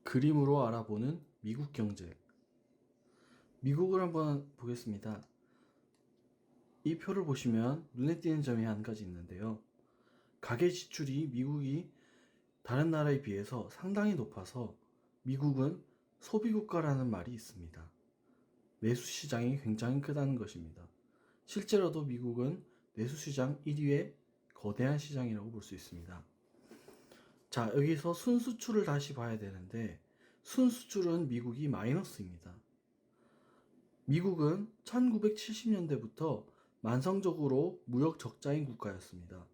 그림으로 알아보는 미국 경제. 미국을 한번 보겠습니다. 이 표를 보시면 눈에 띄는 점이 한 가지 있는데요. 가계 지출이 미국이 다른 나라에 비해서 상당히 높아서 미국은 소비국가라는 말이 있습니다. 내수 시장이 굉장히 크다는 것입니다. 실제로도 미국은 내수 시장 1위의 거대한 시장이라고 볼 수 있습니다. 자, 여기서 순수출을 다시 봐야 되는데 순수출은 미국이 마이너스입니다. 미국은 1970년대부터 만성적으로 무역 적자인 국가였습니다.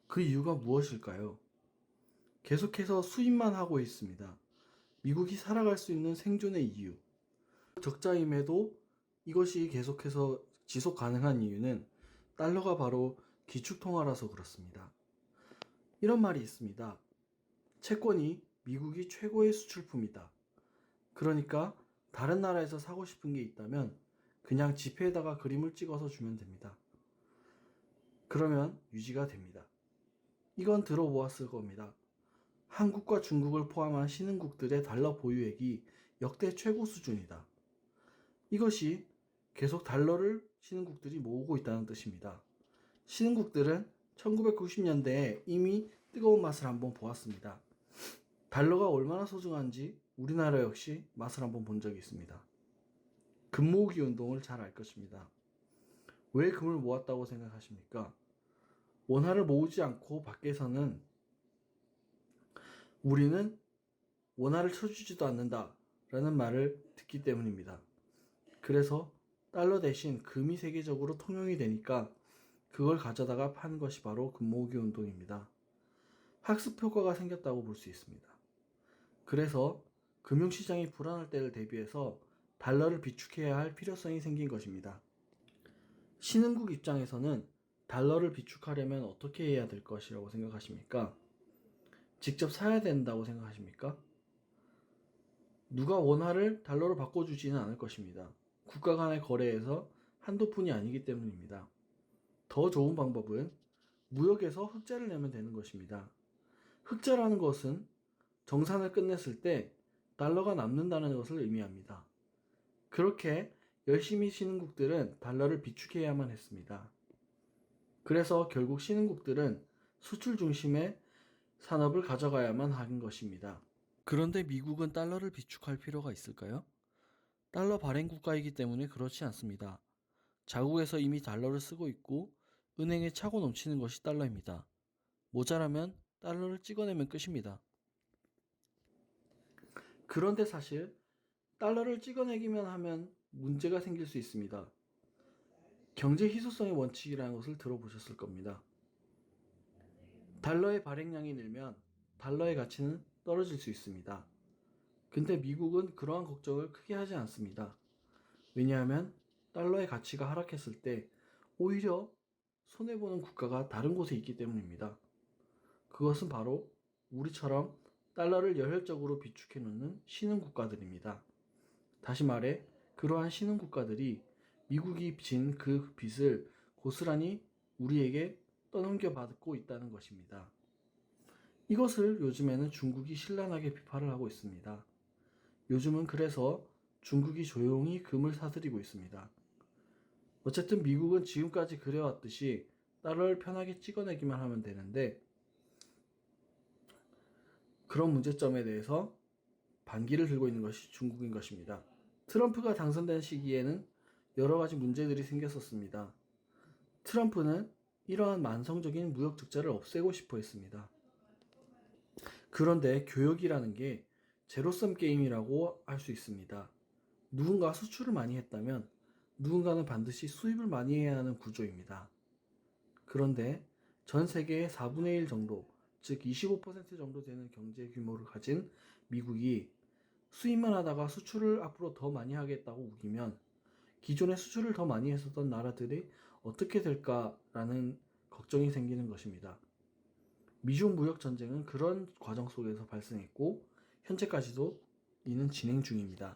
그 이유가 무엇일까요? 계속해서 수입만 하고 있습니다. 미국이 살아갈 수 있는 생존의 이유. 적자임에도 이것이 계속해서 지속 가능한 이유는 달러가 바로 기축통화라서 그렇습니다. 이런 말이 있습니다. 채권이 미국이 최고의 수출품이다. 그러니까 다른 나라에서 사고 싶은 게 있다면 그냥 지폐에다가 그림을 찍어서 주면 됩니다. 그러면 유지가 됩니다. 이건 들어보았을 겁니다. 한국과 중국을 포함한 신흥국들의 달러 보유액이 역대 최고 수준이다. 이것이 계속 달러를 신흥국들이 모으고 있다는 뜻입니다. 신흥국들은 1990년대에 이미 뜨거운 맛을 한번 보았습니다. 달러가 얼마나 소중한지 우리나라 역시 맛을 한번 본 적이 있습니다. 금 모으기 운동을 잘 알 것입니다. 왜 금을 모았다고 생각하십니까? 원화를 모으지 않고 밖에서는 우리는 원화를 쳐주지도 않는다 라는 말을 듣기 때문입니다. 그래서 달러 대신 금이 세계적으로 통용이 되니까 그걸 가져다가 판 것이 바로 금 모으기 운동입니다. 학습 효과가 생겼다고 볼 수 있습니다. 그래서 금융시장이 불안할 때를 대비해서 달러를 비축해야 할 필요성이 생긴 것입니다. 신흥국 입장에서는 달러를 비축하려면 어떻게 해야 될 것이라고 생각하십니까? 직접 사야 된다고 생각하십니까? 누가 원화를 달러로 바꿔주지는 않을 것입니다. 국가 간의 거래에서 한두 푼이 아니기 때문입니다. 더 좋은 방법은 무역에서 흑자를 내면 되는 것입니다. 흑자라는 것은 정산을 끝냈을 때 달러가 남는다는 것을 의미합니다. 그렇게 열심히 신흥국들은 달러를 비축해야만 했습니다. 그래서 결국 신흥국들은 수출 중심의 산업을 가져가야만 하는 것입니다. 그런데 미국은 달러를 비축할 필요가 있을까요? 달러 발행 국가이기 때문에 그렇지 않습니다. 자국에서 이미 달러를 쓰고 있고 은행에 차고 넘치는 것이 달러입니다. 모자라면 달러를 찍어내면 끝입니다. 그런데 사실 달러를 찍어내기만 하면 문제가 생길 수 있습니다. 경제 희소성의 원칙이라는 것을 들어보셨을 겁니다. 달러의 발행량이 늘면 달러의 가치는 떨어질 수 있습니다. 근데 미국은 그러한 걱정을 크게 하지 않습니다. 왜냐하면 달러의 가치가 하락했을 때 오히려 손해보는 국가가 다른 곳에 있기 때문입니다. 그것은 바로 우리처럼 달러를 열혈적으로 비축해 놓는 신흥 국가들입니다. 다시 말해 그러한 신흥 국가들이 미국이 진 그 빚을 고스란히 우리에게 떠넘겨 받고 있다는 것입니다. 이것을 요즘에는 중국이 신랄하게 비판을 하고 있습니다. 요즘은 그래서 중국이 조용히 금을 사들이고 있습니다. 어쨌든 미국은 지금까지 그래왔듯이 달러를 편하게 찍어내기만 하면 되는데 그런 문제점에 대해서 반기를 들고 있는 것이 중국인 것입니다. 트럼프가 당선된 시기에는 여러 가지 문제들이 생겼었습니다. 트럼프는 이러한 만성적인 무역 적자를 없애고 싶어 했습니다. 그런데 교역이라는 게 제로섬 게임이라고 할 수 있습니다. 누군가 수출을 많이 했다면 누군가는 반드시 수입을 많이 해야 하는 구조입니다. 그런데 전 세계의 4분의 1 정도, 즉 25% 정도 되는 경제 규모를 가진 미국이 수입만 하다가 수출을 앞으로 더 많이 하겠다고 우기면 기존에 수출을 더 많이 했었던 나라들이 어떻게 될까라는 걱정이 생기는 것입니다. 미중 무역 전쟁은 그런 과정 속에서 발생했고 현재까지도 이는 진행 중입니다.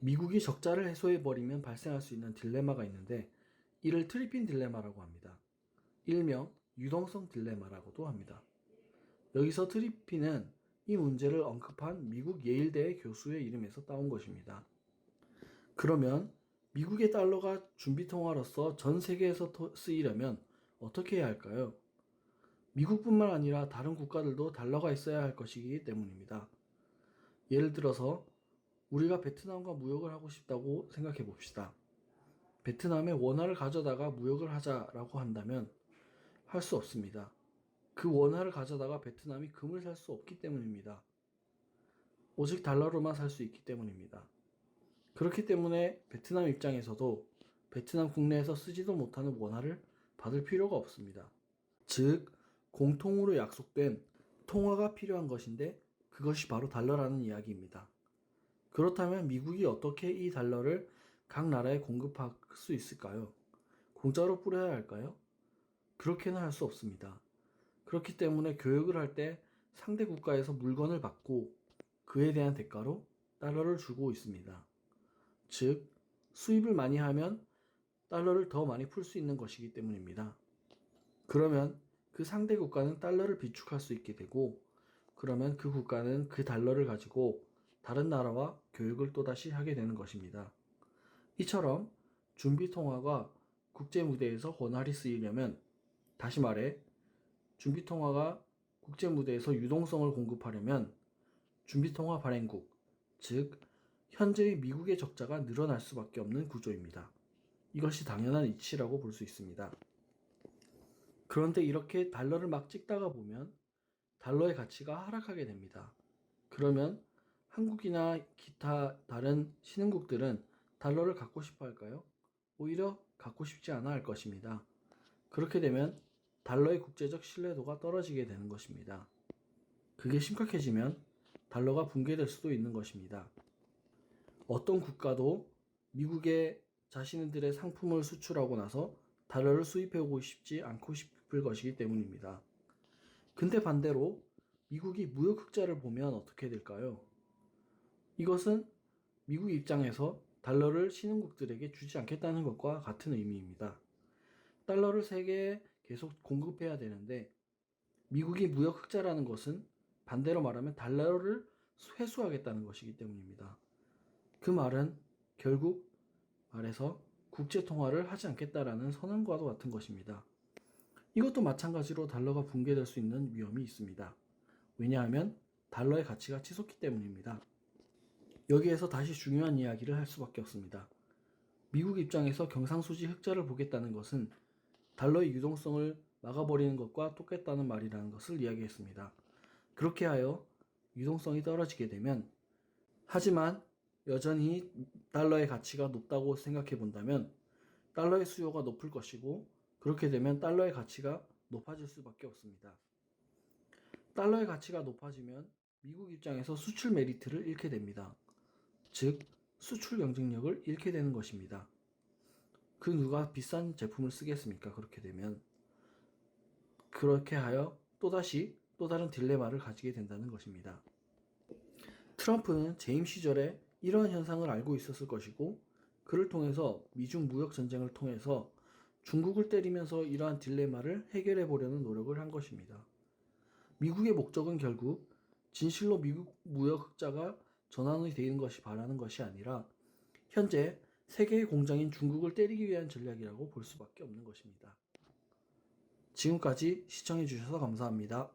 미국이 적자를 해소해버리면 발생할 수 있는 딜레마가 있는데 이를 트리핀 딜레마라고 합니다. 일명 유동성 딜레마라고도 합니다. 여기서 트리핀은 이 문제를 언급한 미국 예일대 교수의 이름에서 따온 것입니다. 그러면 미국의 달러가 준비통화로서 전 세계에서 쓰이려면 어떻게 해야 할까요? 미국뿐만 아니라 다른 국가들도 달러가 있어야 할 것이기 때문입니다. 예를 들어서 우리가 베트남과 무역을 하고 싶다고 생각해 봅시다. 베트남에 원화를 가져다가 무역을 하자라고 한다면 할 수 없습니다. 그 원화를 가져다가 베트남이 금을 살 수 없기 때문입니다. 오직 달러로만 살 수 있기 때문입니다. 그렇기 때문에 베트남 입장에서도 베트남 국내에서 쓰지도 못하는 원화를 받을 필요가 없습니다. 즉, 공통으로 약속된 통화가 필요한 것인데 그것이 바로 달러라는 이야기입니다. 그렇다면 미국이 어떻게 이 달러를 각 나라에 공급할 수 있을까요? 공짜로 뿌려야 할까요? 그렇게는 할 수 없습니다. 그렇기 때문에 교역을 할 때 상대 국가에서 물건을 받고 그에 대한 대가로 달러를 주고 있습니다. 즉, 수입을 많이 하면 달러를 더 많이 풀 수 있는 것이기 때문입니다. 그러면 그 상대 국가는 달러를 비축할 수 있게 되고, 그러면 그 국가는 그 달러를 가지고 다른 나라와 교역을 또다시 하게 되는 것입니다. 이처럼 준비통화가 국제무대에서 원활히 쓰이려면, 다시 말해 준비통화가 국제무대에서 유동성을 공급하려면 준비통화 발행국, 즉 현재의 미국의 적자가 늘어날 수밖에 없는 구조입니다. 이것이 당연한 이치라고 볼 수 있습니다. 그런데 이렇게 달러를 막 찍다가 보면 달러의 가치가 하락하게 됩니다. 그러면 한국이나 기타 다른 신흥국들은 달러를 갖고 싶어 할까요? 오히려 갖고 싶지 않아 할 것입니다. 그렇게 되면 달러의 국제적 신뢰도가 떨어지게 되는 것입니다. 그게 심각해지면 달러가 붕괴될 수도 있는 것입니다. 어떤 국가도 미국에 자신들의 상품을 수출하고 나서 달러를 수입해오고 싶지 않고 싶을 것이기 때문입니다. 근데 반대로 미국이 무역 흑자를 보면 어떻게 될까요? 이것은 미국 입장에서 달러를 신흥국들에게 주지 않겠다는 것과 같은 의미입니다. 달러를 세계에 계속 공급해야 되는데 미국이 무역 흑자라는 것은 반대로 말하면 달러를 회수하겠다는 것이기 때문입니다. 그 말은 결국 말해서 국제 통화를 하지 않겠다라는 선언과도 같은 것입니다. 이것도 마찬가지로 달러가 붕괴될 수 있는 위험이 있습니다. 왜냐하면 달러의 가치가 치솟기 때문입니다. 여기에서 다시 중요한 이야기를 할 수밖에 없습니다. 미국 입장에서 경상수지 흑자를 보겠다는 것은 달러의 유동성을 막아버리는 것과 똑같다는 말이라는 것을 이야기했습니다. 그렇게 하여 유동성이 떨어지게 되면, 하지만 여전히 달러의 가치가 높다고 생각해 본다면 달러의 수요가 높을 것이고, 그렇게 되면 달러의 가치가 높아질 수밖에 없습니다. 달러의 가치가 높아지면 미국 입장에서 수출 메리트를 잃게 됩니다. 즉, 수출 경쟁력을 잃게 되는 것입니다. 그 누가 비싼 제품을 쓰겠습니까? 그렇게 되면. 그렇게 하여 또다시 또 다른 딜레마를 가지게 된다는 것입니다. 트럼프는 재임 시절에 이러한 현상을 알고 있었을 것이고, 그를 통해서 미중 무역 전쟁을 통해서 중국을 때리면서 이러한 딜레마를 해결해 보려는 노력을 한 것입니다. 미국의 목적은 결국 진실로 미국 무역 흑자가 전환이 되는 것이 바라는 것이 아니라 현재 세계의 공장인 중국을 때리기 위한 전략이라고 볼 수밖에 없는 것입니다. 지금까지 시청해 주셔서 감사합니다.